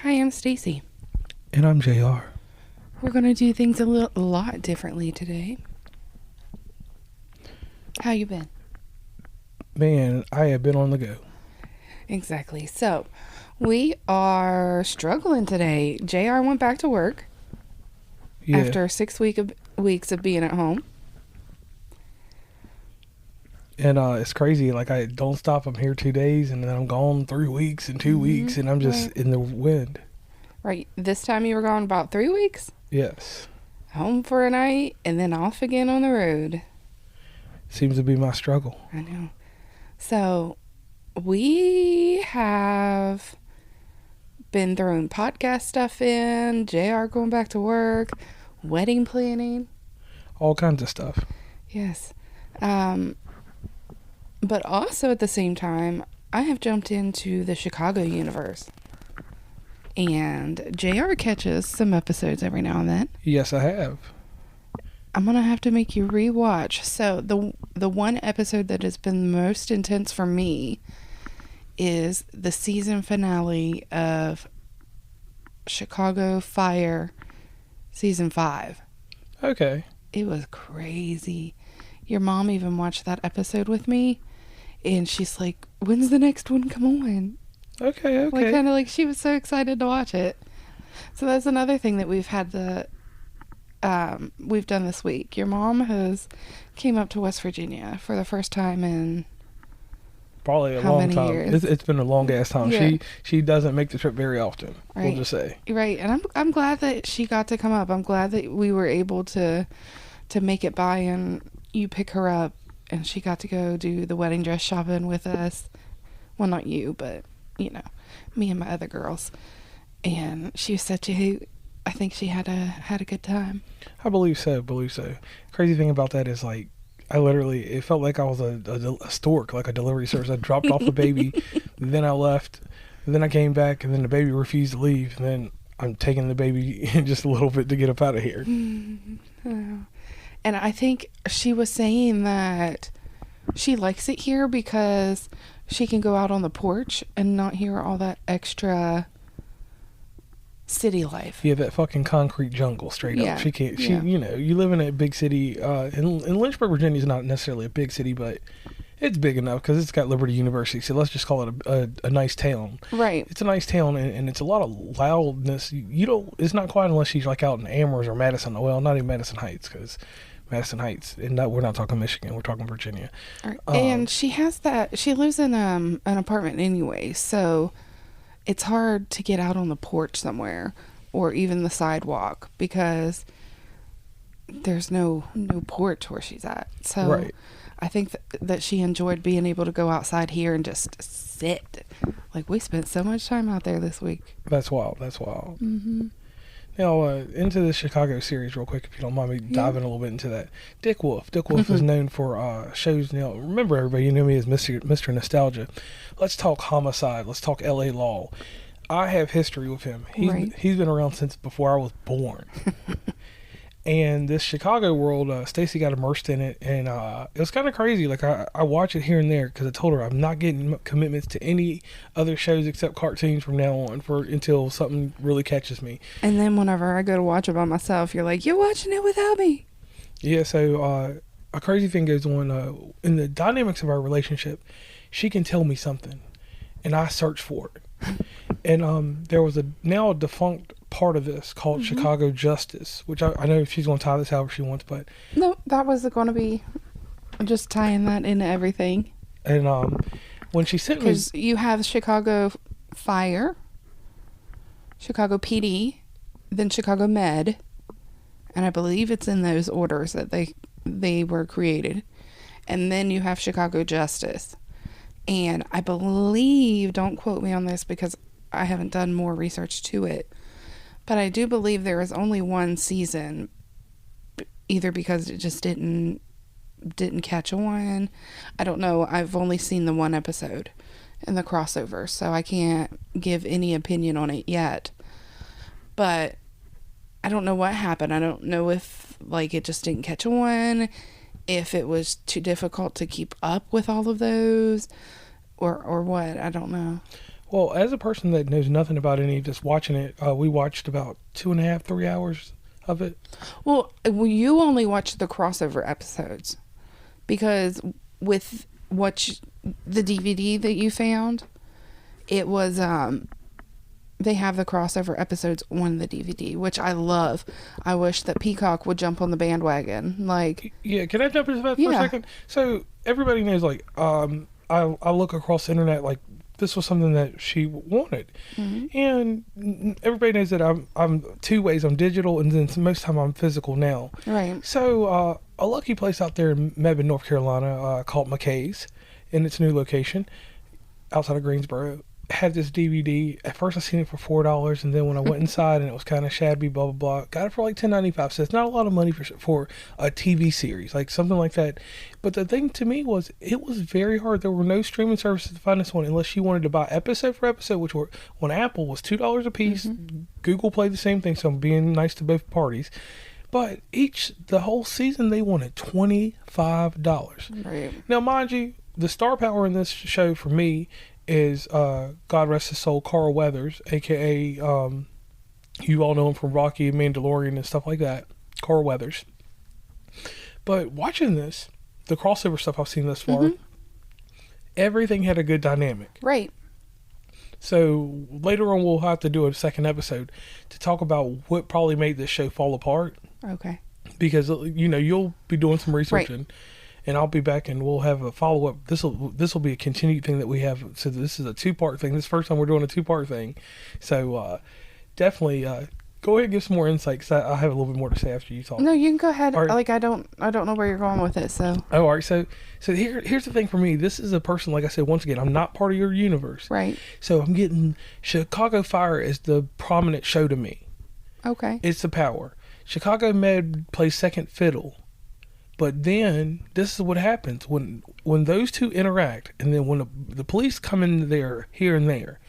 Hi, I'm Stacey. And I'm J.R. We're going to do things a lot differently today. How you been? Man, I have been on the go. Exactly. So, we are struggling today. J.R. went back to work after 6 weeks of being at home. And it's crazy. Like, I don't stop. I'm here 2 days, and then I'm gone 3 weeks and 2 weeks, and I'm just in the wind. Right. This time you were gone about 3 weeks? Yes. Home for a night, and then off again on the road. Seems to be my struggle. I know. So, we have been throwing podcast stuff in, JR going back to work, wedding planning. All kinds of stuff. Yes. But also at the same time, I have jumped into the Chicago universe. And JR catches some episodes every now and then. Yes, I have. I'm going to have to make you rewatch. So the one episode that has been most intense for me is the season finale of Chicago Fire season 5. Okay. It was crazy. Your mom even watched that episode with me, and she's like, when's the next one come on? Okay. Like, kind of like she was so excited to watch it. So that's another thing that we've had we've done this week. Your mom came up to West Virginia for the first time in probably a how long many time. years? It's been a long ass time. Yeah. She doesn't make the trip very often. Right. We'll just say. Right, and I'm glad that she got to come up. I'm glad that we were able to make it by and you pick her up, and she got to go do the wedding dress shopping with us. Well, not you, but me and my other girls. And she said I think she had a good time. I believe so. Crazy thing about that is, like, it felt like I was a stork, like a delivery service. I dropped off the baby, then I left, and then I came back, and then the baby refused to leave, and then I'm taking the baby in just a little bit to get up out of here. And I think she was saying that she likes it here because she can go out on the porch and not hear all that extra city life. Yeah, that fucking concrete jungle, straight up. She can't. You live in a big city. And Lynchburg, Virginia is not necessarily a big city, but it's big enough because it's got Liberty University. So let's just call it a nice town. Right. It's a nice town, and it's a lot of loudness. It's not quite unless she's like out in Amherst or Madison. Well, not even Madison Heights, because Madison Heights, and we're not talking Michigan, we're talking Virginia. Right. And she lives in an apartment anyway, so it's hard to get out on the porch somewhere or even the sidewalk because there's no porch where she's at. So right. I think that she enjoyed being able to go outside here and just sit. Like, we spent so much time out there this week. That's wild. Mm-hmm. Now, into the Chicago series real quick, if you don't mind me diving a little bit into that. Dick Wolf is known for shows. Remember, everybody, you know me as Mr. Nostalgia. Let's talk Homicide. Let's talk L.A. Law. I have history with him. He's been around since before I was born. And this Chicago world, Stacey got immersed in it, and it was kind of crazy. Like, I watch it here and there because I told her I'm not getting commitments to any other shows except cartoons from now on until something really catches me. And then whenever I go to watch it by myself, you're like, you're watching it without me. Yeah, so a crazy thing goes on in the dynamics of our relationship. She can tell me something, and I search for it. And there was a now defunct part of this called Chicago Justice, which I know she's going to tie this however she wants, but no, that was going to be just tying that into everything. And when she sent me, because you have Chicago Fire, Chicago PD, then Chicago Med, and I believe it's in those orders that they were created, and then you have Chicago Justice. And I believe, don't quote me on this because I haven't done more research to it, but I do believe there is only one season, either because it just didn't catch on. I don't know. I've only seen the one episode in the crossover, so I can't give any opinion on it yet. But I don't know what happened. I don't know if it just didn't catch on, if it was too difficult to keep up with all of those, or what. I don't know. Well, as a person that knows nothing about any of this, watching it, we watched about 2.5, 3 hours of it. Well, you only watched the crossover episodes because with the DVD that you found, it was they have the crossover episodes on the DVD, which I love. I wish that Peacock would jump on the bandwagon. Like, yeah, can I jump into that for a second? So everybody knows, like, I look across the internet, like, this was something that she wanted, and everybody knows that I'm two ways. I'm digital, and then most of the time I'm physical now. Right. So a lucky place out there in Mebane, North Carolina, called McKay's, in its new location outside of Greensboro, had this DVD. At first I seen it for $4, and then when I went inside and it was kind of shabby, blah blah blah, got it for like $10.95. So it's not a lot of money for a TV series, like something like that. But the thing to me was, it was very hard. There were no streaming services to find this one unless you wanted to buy episode for episode, which were on Apple was $2 a piece. Google played the same thing, so I'm being nice to both parties. But the whole season they wanted $25. Right. Now, mind you, the star power in this show for me is God rest his soul, Carl Weathers, aka you all know him from Rocky and Mandalorian and stuff like that, Carl Weathers. But watching this, the crossover stuff I've seen thus far, everything had a good dynamic. Right. So later on we'll have to do a second episode to talk about what probably made this show fall apart. Okay. Because you'll be doing some researching. And I'll be back, and we'll have a follow up. This will be a continued thing that we have. So this is a 2-part thing. This is the first time we're doing a 2-part thing. So definitely go ahead and give some more insight, because I have a little bit more to say after you talk. No, you can go ahead. Right. Like I don't know where you're going with it. So. Oh, all right. So here's the thing for me. This is a person, like I said, once again, I'm not part of your universe. Right. So I'm getting Chicago Fire is the prominent show to me. Okay. It's the power. Chicago Med plays second fiddle. But then this is what happens when those two interact, and then when the police come in there here and there,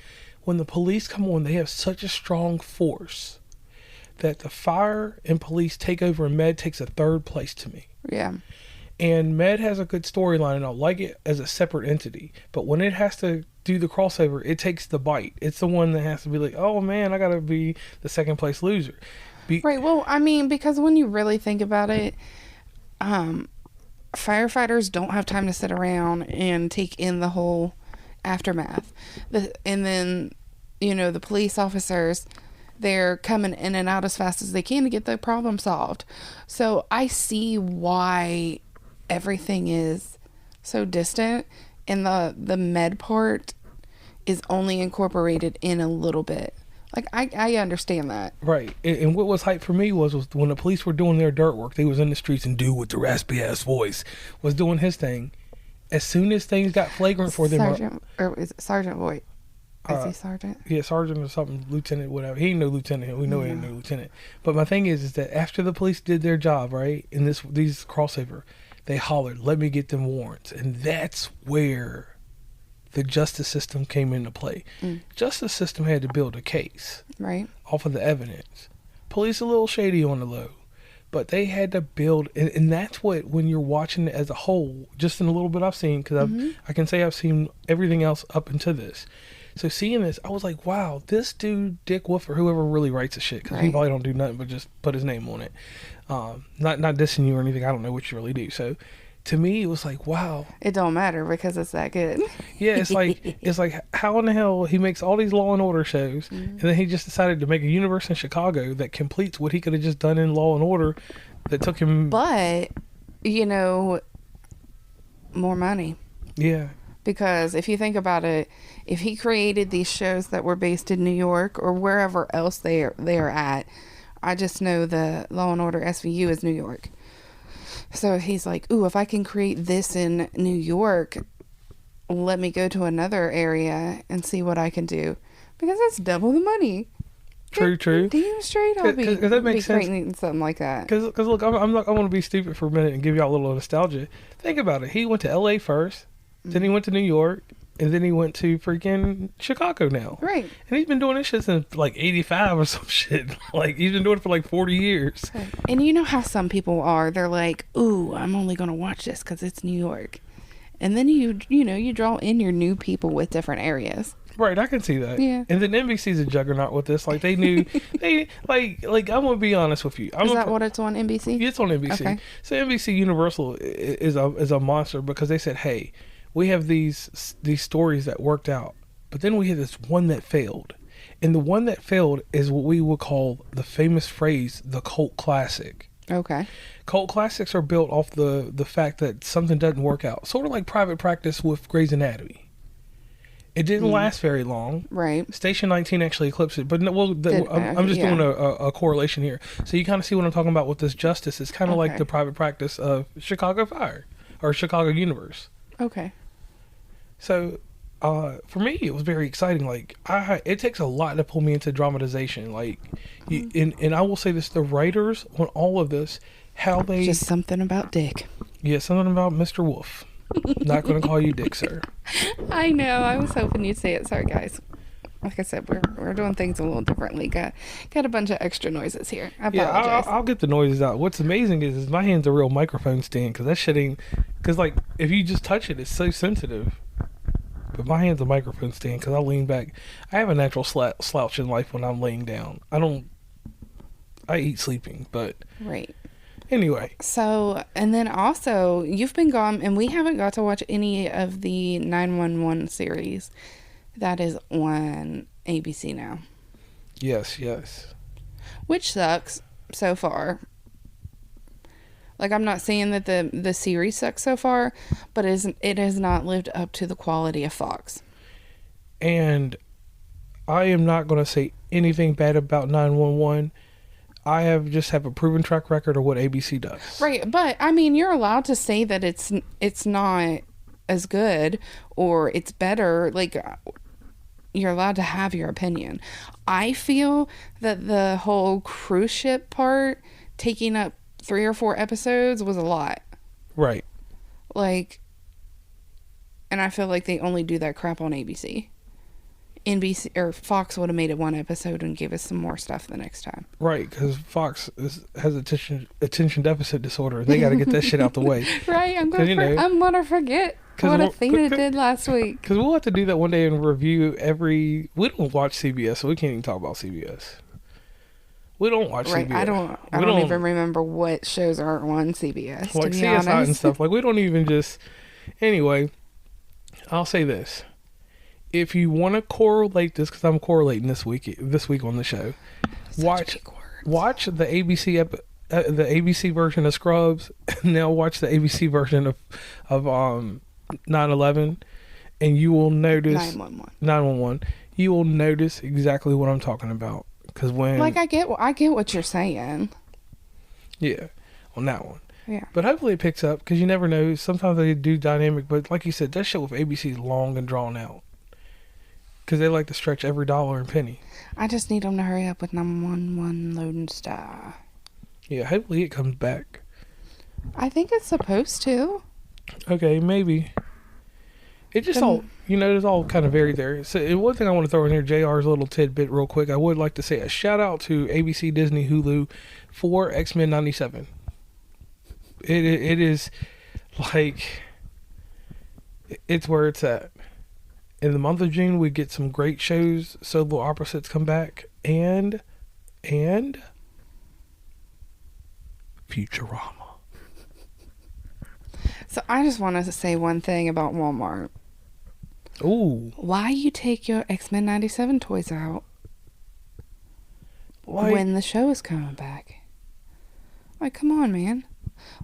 when the police come on, they have such a strong force that the fire and police take over, and Med takes a third place to me. Yeah. And Med has a good storyline, and I like it as a separate entity. But when it has to do the crossover, it takes the bite. It's the one that has to be like, oh man, I gotta be the second place loser. Right. Well, I mean, because when you really think about it, firefighters don't have time to sit around and take in the whole aftermath. And then, the police officers, they're coming in and out as fast as they can to get the problem solved. So I see why everything is so distant, and the med part is only incorporated in a little bit. Like, I understand that. Right. And what was hype for me was when the police were doing their dirt work, they was in the streets, and dude with the raspy ass voice was doing his thing. As soon as things got flagrant for them... Sergeant, or is it Sergeant Voight? Is he Sergeant? Yeah, Sergeant or something, Lieutenant, whatever. He ain't no lieutenant. We know he ain't no lieutenant. But my thing is that after the police did their job, right, in these crossover, they hollered, let me get them warrants. And that's where the justice system came into play. Justice system had to build a case right off of the evidence. Police a little shady on the low, but they had to build, and that's what, when you're watching it as a whole, just in a little bit I've seen, because I can say I've seen everything else up into this. So seeing this, I was like, wow, this dude, Dick Wolf, or whoever really writes the shit, because he probably don't do nothing but just put his name on it. Not dissing you or anything, I don't know what you really do. So to me, it was like, wow. It don't matter because it's that good. Yeah, it's like how in the hell he makes all these Law and Order shows, and then he just decided to make a universe in Chicago that completes what he could have just done in Law and Order that took him. But, more money. Yeah. Because if you think about it, if he created these shows that were based in New York or wherever else they are at, I just know the Law and Order SVU is New York. So he's like, ooh, if I can create this in New York, let me go to another area and see what I can do. Because that's double the money. True. Damn straight, I'll be creating something like that. Because look, I want to be stupid for a minute and give y'all a little nostalgia. Think about it. He went to L.A. first, then he went to New York, and then he went to freaking Chicago now. Right. And he's been doing this shit since like 85 or some shit. Like, he's been doing it for like 40 years. And you know how some people are. They're like, ooh, I'm only going to watch this because it's New York. And then you draw in your new people with different areas. Right, I can see that. Yeah. And then NBC's a juggernaut with this. Like, they knew, they, like, I'm going to be honest with you. Is that what it's on NBC? It's on NBC. Okay. So NBC Universal is a monster because they said, hey, we have these stories that worked out, but then we had this one that failed. And the one that failed is what we would call the famous phrase, the cult classic. Okay. Cult classics are built off the fact that something doesn't work out. Sort of like Private Practice with Grey's Anatomy. It didn't last very long. Right. Station 19 actually eclipsed it. But no, well, I'm just doing a correlation here. So you kind of see what I'm talking about with this justice. It's kind of like the Private Practice of Chicago Fire or Chicago Universe. Okay. So for me, it was very exciting. Like, it takes a lot to pull me into dramatization. Like, and I will say this, the writers on all of this, how they... Just something about Dick. Yeah, something about Mr. Wolf. Not going to call you Dick, sir. I know. I was hoping you'd say it. Sorry, guys. Like I said, we're doing things a little differently. Got a bunch of extra noises here. I apologize. Yeah, I'll get the noises out. What's amazing is my hand's a real microphone stand because that shit ain't... Because, like, if you just touch it, it's so sensitive. But my hand's a microphone stand because I lean back. I have a natural slouch in life when I'm laying down. I eat sleeping, but... Right. Anyway. So, and then also, you've been gone, and we haven't got to watch any of the 911 series that is on ABC now. Yes. Which sucks so far. Like, I'm not saying that the series sucks so far, but it has not lived up to the quality of Fox. And I am not going to say anything bad about 911. I have a proven track record of what ABC does. Right, but I mean, you're allowed to say that it's not as good or it's better. Like, you're allowed to have your opinion. I feel that the whole cruise ship part taking up 3 or 4 episodes was a lot. Right. Like, and I feel like they only do that crap on ABC. NBC or Fox would have made it 1 episode and gave us some more stuff the next time. Right, because Fox has attention deficit disorder. They got to get that shit out the way. Right, I'm gonna forget what Athena did last week. Because we'll have to do that one day and review every... We don't watch CBS, so we can't even talk about CBS. We don't watch CBS. I don't even remember what shows are on CBS, like to be CSI honest. and stuff. Like, we don't even just... Anyway, I'll say this. If you want to correlate this, because I'm correlating this week on the show, watch the ABC version of Scrubs, and now watch the ABC version of 9/11, and you will notice 911. You will notice exactly what I'm talking about. Because when I get what you're saying. Yeah, on that one. Yeah. But hopefully it picks up because you never know. Sometimes they do dynamic, but like you said, that show with ABC is long and drawn out. Because they like to stretch every dollar and penny. I just need them to hurry up with 911 Lone Star. Yeah, hopefully it comes back. I think it's supposed to. Okay, maybe. It just all, it's all kind of varied there. So, and one thing I want to throw in here, JR's little tidbit real quick. I would like to say a shout out to ABC, Disney, Hulu for X-Men 97. It is like, it's where it's at. In the month of June, we get some great shows. Solo Opposites come back. And Futurama. So I just want to say one thing about Walmart. Ooh. Why you take your X-Men 97 toys out when the show is coming back? Like, come on, man.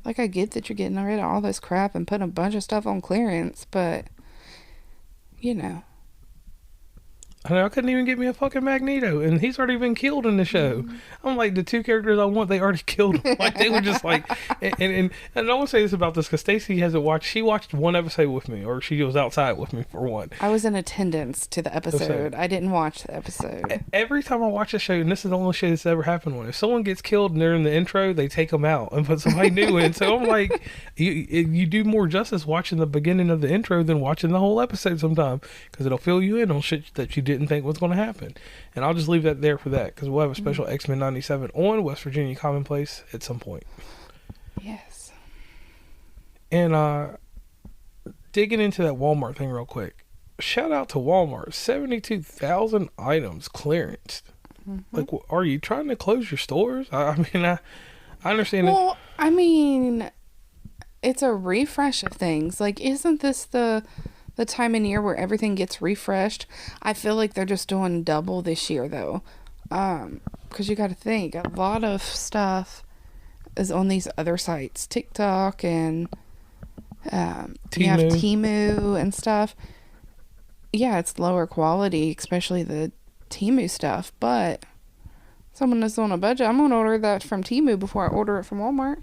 Like, I get that you're getting rid of all this crap and putting a bunch of stuff on clearance, but... I couldn't even get me a fucking Magneto, and he's already been killed in the show. I'm like, the 2 characters I want, they already killed him. Like, they were just like, and I want to say this about this because Stacey hasn't watched. She watched 1 episode with me, or she was outside with me for 1. I was in attendance to the episode. I didn't watch the episode. Every time I watch a show, and this is the only show that's ever happened when if someone gets killed and they're in the intro, they take them out and put somebody new in. So I'm like, you do more justice watching the beginning of the intro than watching the whole episode sometime because it'll fill you in on shit that you didn't think was going to happen. And I'll just leave that there for that because we'll have a special X-Men 97 on West Virginia Commonplace at some point. Yes. And digging into that Walmart thing real quick, shout out to Walmart. 72,000 items clearance. Like, are you trying to close your stores? I mean, I understand. Well, I mean, it's a refresh of things. Like, isn't this the time in year where everything gets refreshed? I feel like they're just doing double this year, though. Because you got to think, a lot of stuff is on these other sites. TikTok and you have Temu and stuff. Yeah, it's lower quality, especially the Temu stuff, but someone that's on a budget, I'm going to order that from Temu before I order it from Walmart.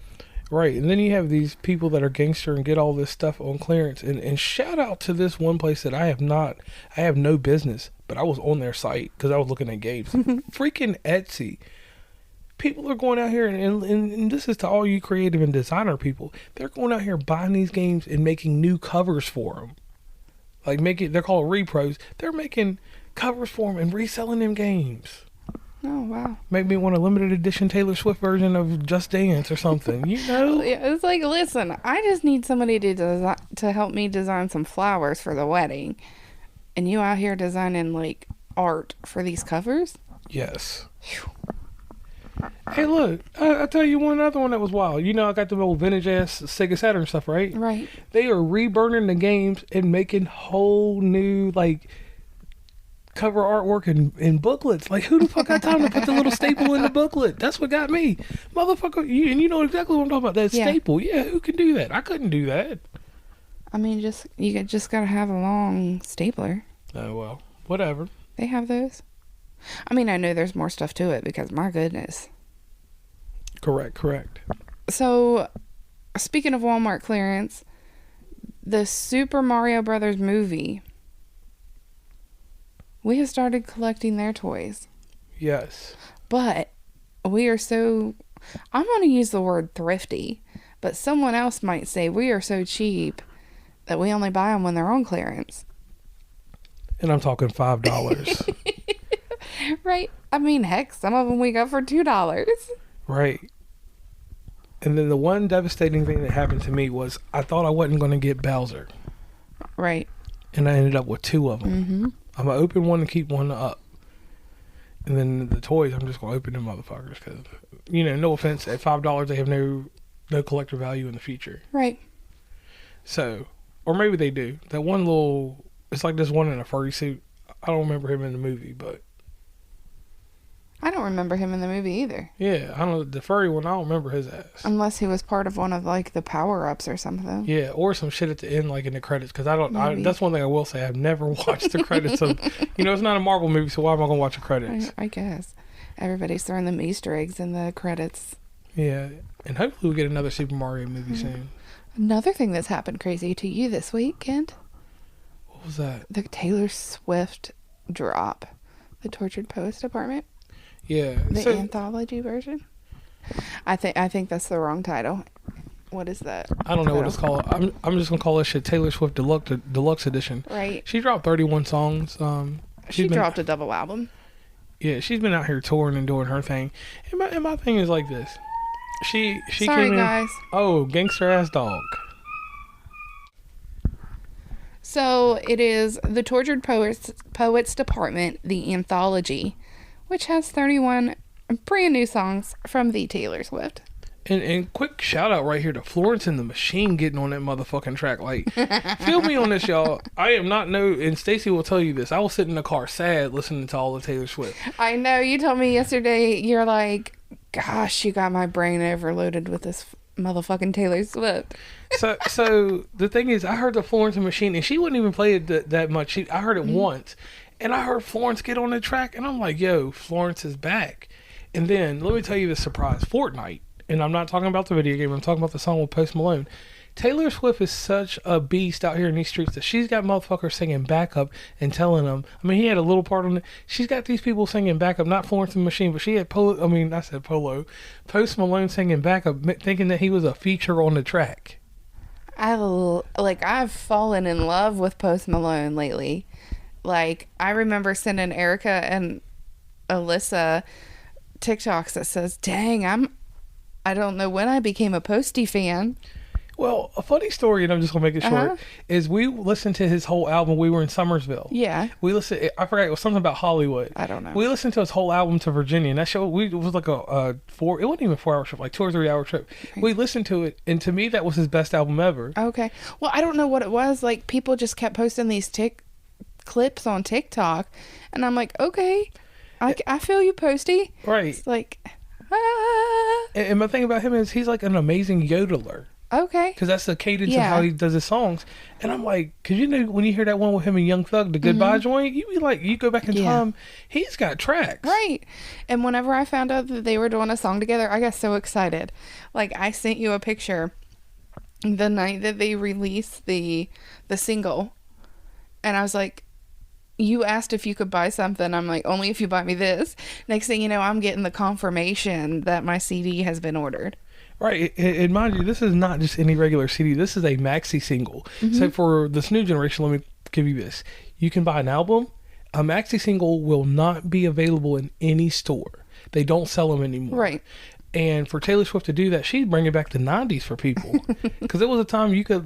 Right, and then you have these people that are gangster and get all this stuff on clearance. And shout out to this one place that I have no business, but I was on their site because I was looking at games. Freaking Etsy. People are going out here, and this is to all you creative and designer people. They're going out here buying these games and making new covers for them. Like, they're called repros. They're making covers for them and reselling them games. Oh, wow. Make me want a limited edition Taylor Swift version of Just Dance or something, you know? It's like, listen, I just need somebody to help me design some flowers for the wedding. And you out here designing, like, art for these covers? Yes. Whew. Hey, look, I'll tell you one other one that was wild. You know, I got the old vintage-ass Sega Saturn stuff, right? Right. They are reburning the games and making whole new, like, cover artwork in booklets. Like, who the fuck got time to put the little staple in the booklet? That's what got me. Motherfucker, you know exactly what I'm talking about. That staple. Yeah, who can do that? I couldn't do that. I mean, you just gotta have a long stapler. Oh, well, whatever. They have those. I mean, I know there's more stuff to it because, my goodness. Correct. So, speaking of Walmart clearance, the Super Mario Brothers movie, we have started collecting their toys. Yes. But we are so, I'm going to use the word thrifty, but someone else might say we are so cheap that we only buy them when they're on clearance. And I'm talking $5. Right. I mean, heck, some of them we got for $2. Right. And then the one devastating thing that happened to me was I thought I wasn't going to get Bowser. Right. And I ended up with 2 of them. Mm-hmm. I'm going to open one and keep one up. And then the toys, I'm just going to open them motherfuckers because, you know, no offense, at $5 they have no collector value in the future. Right. So, or maybe they do. That one little, it's like this one in a furry suit. I don't remember him in the movie, but. I don't remember him in the movie either. Yeah, I don't know. The furry one, I don't remember his ass. Unless he was part of one of, like, the power-ups or something. Yeah, or some shit at the end, like in the credits. Because that's one thing I will say. I've never watched the credits of, you know, it's not a Marvel movie, so why am I going to watch the credits? I guess. Everybody's throwing them Easter eggs in the credits. Yeah, and hopefully we get another Super Mario movie soon. Another thing that's happened crazy to you this week, Kent. What was that? The Taylor Swift drop. The Tortured Poets Department. Yeah. The anthology version. I think that's the wrong title. What is that? I don't know what it's called. I'm just gonna call this shit Taylor Swift Deluxe Edition. Right. She dropped 31 songs. She dropped a double album. Yeah, she's been out here touring and doing her thing. And my thing is like this. She Sorry, came in. guys. Oh, gangster ass dog. So it is the Tortured Poets Department, the anthology, which has 31 brand new songs from the Taylor Swift. And quick shout out right here to Florence and the Machine getting on that motherfucking track. Like, feel me on this, y'all. I am not and Stacey will tell you this. I will sit in the car sad listening to all of Taylor Swift. I know. You told me yesterday, you're like, gosh, you got my brain overloaded with this motherfucking Taylor Swift. So the thing is, I heard the Florence and Machine, and she wouldn't even play it that much. I heard it once. And I heard Florence get on the track, and I'm like, yo, Florence is back. And then, let me tell you the surprise. Fortnite, and I'm not talking about the video game, I'm talking about the song with Post Malone. Taylor Swift is such a beast out here in these streets that she's got motherfuckers singing backup and telling them, I mean, he had a little part on it. She's got these people singing backup, not Florence and the Machine, but she had Post Malone singing backup, thinking that he was a feature on the track. I've fallen in love with Post Malone lately. Like, I remember sending Erica and Alyssa TikToks that says, dang, I don't know when I became a Posty fan. Well, a funny story, and I'm just gonna make it short, is we listened to his whole album. We were in Summersville. Yeah. We listened. I forgot, it was something about Hollywood. I don't know. We listened to his whole album to Virginia, and that show it was like a 4. It wasn't even a 4-hour trip, like 2 or 3 hour trip. Right. We listened to it, and to me, that was his best album ever. Okay. Well, I don't know what it was. Like, people just kept posting these clips on TikTok, and I'm like, okay, I feel you, Posty. Right. It's like, And my thing about him is he's like an amazing yodeler. Okay. Because that's the cadence of how he does his songs. And I'm like, because you know, when you hear that one with him and Young Thug, the Goodbye joint, you be like, you go back in time, he's got tracks. Right. And whenever I found out that they were doing a song together, I got so excited. Like, I sent you a picture the night that they released the single. And I was like, you asked if you could buy something. I'm like, only if you buy me this. Next thing you know, I'm getting the confirmation that my CD has been ordered. Right, and mind you, this is not just any regular CD. This is a maxi single. So for this new generation, let me give you this. You can buy an album. A maxi single will not be available in any store. They don't sell them anymore. Right. And for Taylor Swift to do that, she's bringing back the 90s for people. Because it was a time you could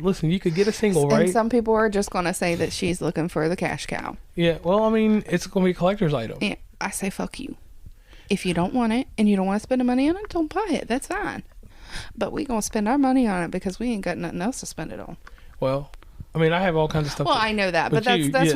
get a single, right? And some people are just going to say that she's looking for the cash cow. Yeah, well, I mean, it's going to be a collector's item. Yeah, I say fuck you. If you don't want it and you don't want to spend the money on it, don't buy it. That's fine. But we gonna spend our money on it because we ain't got nothing else to spend it on. Well, I mean, I have all kinds of stuff. Well, I know that, but that's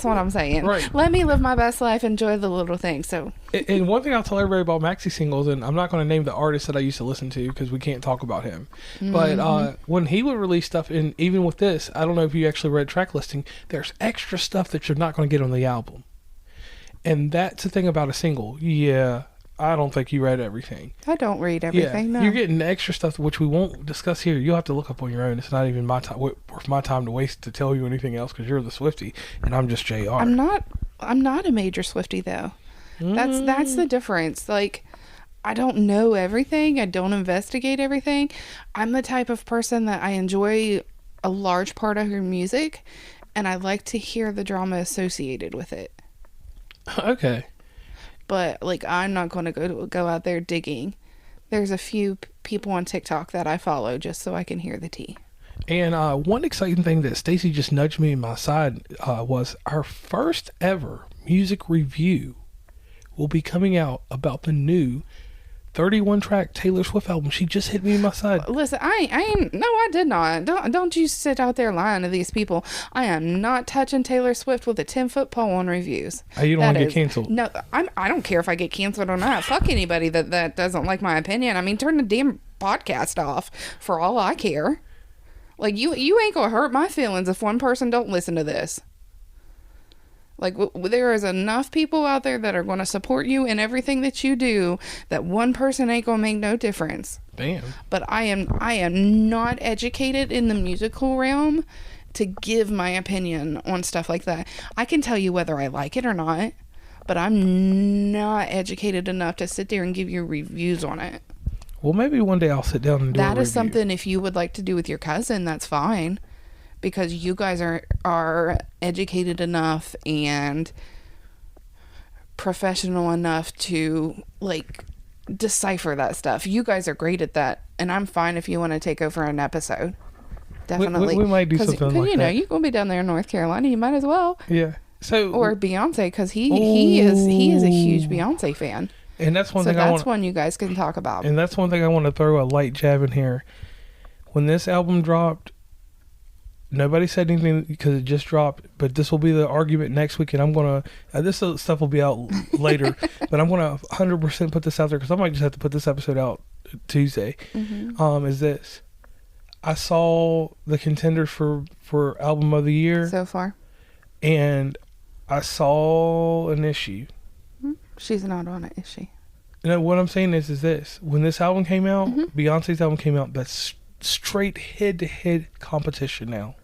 what I'm saying. Right. Let me live my best life, enjoy the little things. So, and one thing I'll tell everybody about maxi singles, and I'm not going to name the artist that I used to listen to because we can't talk about him. But when he would release stuff, and even with this, I don't know if you actually read track listing. There's extra stuff that you're not going to get on the album, and that's the thing about a single. Yeah. I don't think you read everything. I don't read everything. Yeah, no. You're getting extra stuff which we won't discuss here. You'll have to look up on your own. It's not even worth my time to waste to tell you anything else because you're the Swiftie and I'm just J.R. I'm not a major Swiftie though. That's the difference. Like, I don't know everything. I don't investigate everything. I'm the type of person that I enjoy a large part of her music, and I like to hear the drama associated with it. Okay. But, like, I'm not going to go out there digging. There's a few people on TikTok that I follow just so I can hear the tea. And one exciting thing that Stacey just nudged me in my side was our first ever music review will be coming out about the new 31-track Taylor Swift album. She just hit me in my side. Listen, I did not. Don't you sit out there lying to these people. I am not touching Taylor Swift with a 10-foot pole on reviews. You don't want to get canceled. No, I don't care if I get canceled or not. Fuck anybody that doesn't like my opinion. I mean, turn the damn podcast off for all I care. Like, you ain't gonna hurt my feelings if one person don't listen to this. Like, there is enough people out there that are going to support you in everything that you do that one person ain't going to make no difference. Damn. But I am not educated in the musical realm to give my opinion on stuff like that. I can tell you whether I like it or not, but I'm not educated enough to sit there and give you reviews on it. Well, maybe one day I'll sit down and do a review. That is something, if you would like to do with your cousin, that's fine. Because you guys are educated enough and professional enough to, like, decipher that stuff. You guys are great at that, and I'm fine if you want to take over an episode. Definitely. We might do something like that. Because, you know, you're going to be down there in North Carolina. You might as well. Yeah. Or Beyonce, because he is a huge Beyonce fan. And that's one thing that's one you guys can talk about. And that's one thing I want to throw a light jab in here. When this album dropped, nobody said anything because it just dropped, but this will be the argument next week, and I'm going to, this stuff will be out later, but I'm going to 100% put this out there because I might just have to put this episode out Tuesday, is this. I saw the contenders for Album of the Year. So far. And I saw an issue. She's not on it, is she? No, what I'm saying is this. When this album came out, Beyonce's album came out, that's straight head-to-head competition now.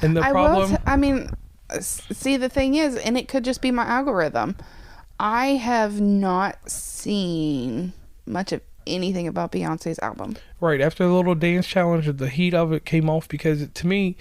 And the problem... see, the thing is, and it could just be my algorithm, I have not seen much of anything about Beyonce's album. Right. After the little dance challenge, the heat of it came off because, to me,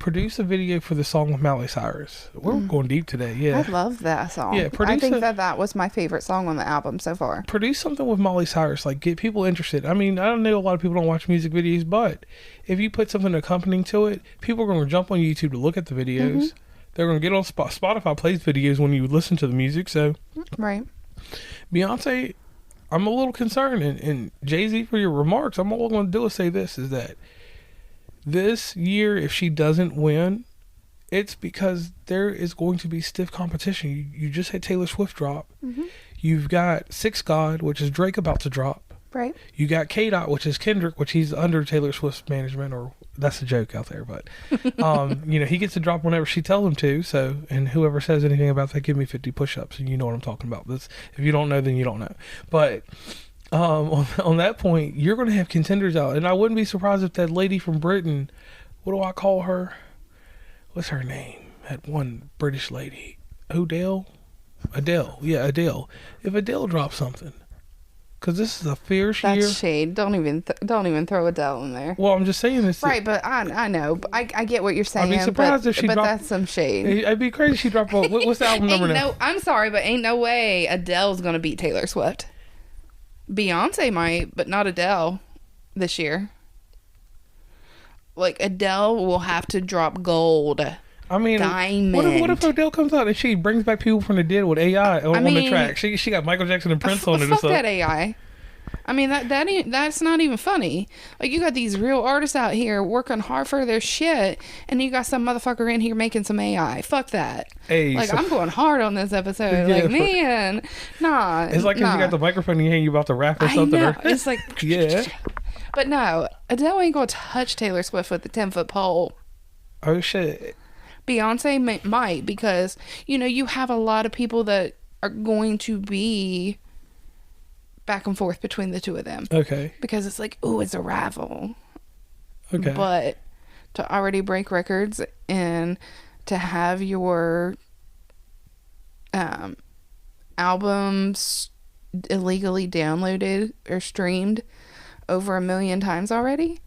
produce a video for the song with Miley Cyrus. We're going deep today. Yeah, I love that song. Yeah, I think that was my favorite song on the album so far. Produce something with Miley Cyrus, like get people interested. I mean, I don't know, a lot of people don't watch music videos, but if you put something accompanying to it, people are going to jump on YouTube to look at the videos. They're going to get on Spotify plays videos when you listen to the music. So, right. Beyonce, I'm a little concerned, and Jay-Z, for your remarks, I'm all going to do is say this, is that this year, if she doesn't win, it's because there is going to be stiff competition. You just had Taylor Swift drop. You've got Six God, which is Drake about to drop. Right. You got K-Dot, which is Kendrick, which he's under Taylor Swift's management, or that's a joke out there, but he gets to drop whenever she tells him to. So, and whoever says anything about that, give me 50 push-ups, and you know what I'm talking about. This, if you don't know, then you don't know. But on that point, you're going to have contenders out, and I wouldn't be surprised if that lady from Britain, what do I call her? What's her name? That one British lady, Adele. Yeah, Adele. If Adele drops something. Because this is a fierce year. That's shade. Don't even throw Adele in there. Well, I'm just saying this. Right, but I know. I get what you're saying. I'd be surprised if she dropped. But that's some shade. I'd be crazy if she dropped. What's the album number now? I'm sorry, but ain't no way Adele's gonna beat Taylor Swift. Beyonce might, but not Adele this year. Like, Adele will have to drop gold. I mean, diamond. What if Adele comes out and she brings back people from the dead with AI on the track? She got Michael Jackson and Prince on it. Fuck that AI. I mean, that's not even funny. Like, you got these real artists out here working hard for their shit, and you got some motherfucker in here making some AI. Fuck that. Hey, like, I'm going hard on this episode. Yeah, like, man, nah. It's like if you got the microphone in your hand, you about to rap or something. I know. It's like, yeah. But no, Adele ain't gonna touch Taylor Swift with a 10-foot pole. Oh shit. Beyonce might, because you have a lot of people that are going to be back and forth between the two of them. Okay. Because it's like, ooh, it's a rival. Okay. But to already break records and to have your albums illegally downloaded or streamed over 1 million times already,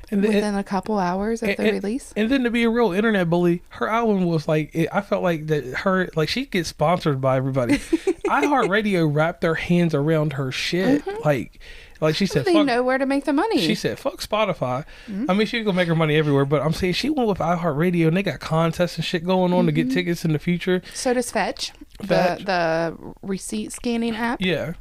and within a couple hours of the release. And then to be a real internet bully, her album was like, I felt like that she gets sponsored by everybody. iHeartRadio wrapped their hands around her shit. Like she said, they know where to make the money. She said, fuck Spotify. I mean, she's gonna make her money everywhere, but I'm saying she went with iHeartRadio, and they got contests and shit going on to get tickets in the future. So does Fetch. The receipt scanning app. Yeah.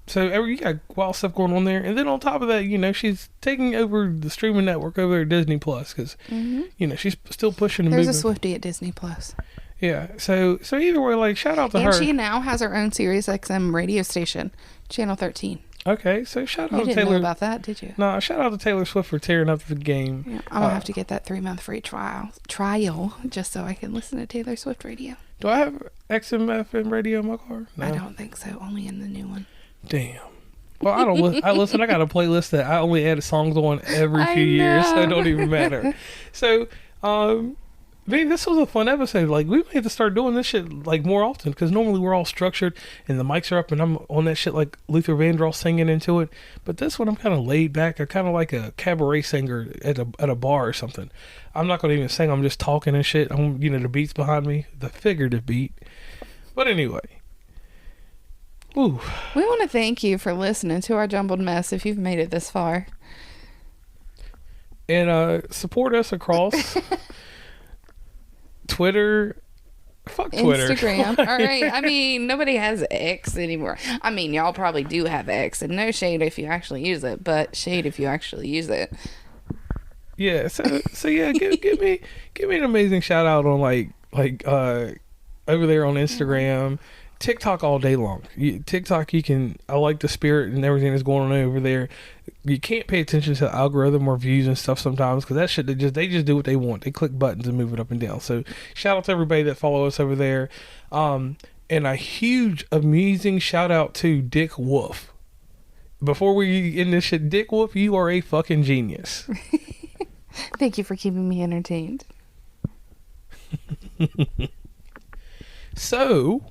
So you got wild stuff going on there, and then on top of that, she's taking over the streaming network over there at Disney Plus, because she's still pushing the movement. There's a Swiftie at Disney Plus. Yeah. So either way, like, shout out to her. And she now has her own Sirius XM radio station, Channel 13. Okay, so shout out to Taylor. You didn't know about that, did you? No, shout out to Taylor Swift for tearing up the game. Yeah, I'm gonna have to get that 3-month free trial just so I can listen to Taylor Swift radio. Do I have XM/FM radio in my car? No. I don't think so. Only in the new one. Damn. Well, I don't. I listen. I got a playlist that I only add songs on every few years, so it don't even matter. So, man, this was a fun episode. Like, we may have to start doing this shit like more often, because normally we're all structured and the mics are up and I'm on that shit like Luther Vandross singing into it. But this one, I'm kind of laid back. I'm kind of like a cabaret singer at a bar or something. I'm not gonna even sing. I'm just talking and shit. The beats behind me, the figurative beat. But anyway. Ooh. We want to thank you for listening to our jumbled mess if you've made it this far. And support us across Twitter. Fuck Twitter. Instagram. All right. I mean, nobody has X anymore. I mean, y'all probably do have X, and no shade if you actually use it, but shade if you actually use it. Yeah. So yeah, give me an amazing shout out on like over there on Instagram. TikTok all day long. TikTok, I like the spirit and everything that's going on over there. You can't pay attention to the algorithm or views and stuff sometimes, because that shit, they just do what they want. They click buttons and move it up and down. So shout out to everybody that follow us over there. And a huge, amazing shout out to Dick Wolf. Before we end this shit, Dick Wolf, you are a fucking genius. Thank you for keeping me entertained. So...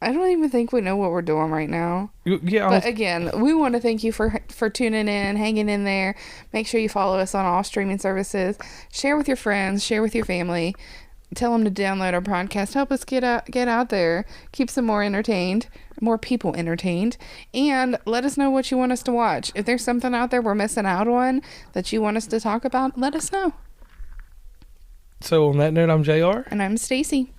I don't even think we know what we're doing right now. Yeah. But again, we want to thank you for tuning in, hanging in there. Make sure you follow us on all streaming services. Share with your friends. Share with your family. Tell them to download our podcast. Help us get out there. Keep some more people entertained. And let us know what you want us to watch. If there's something out there we're missing out on that you want us to talk about, let us know. So on that note, I'm JR. And I'm Stacey.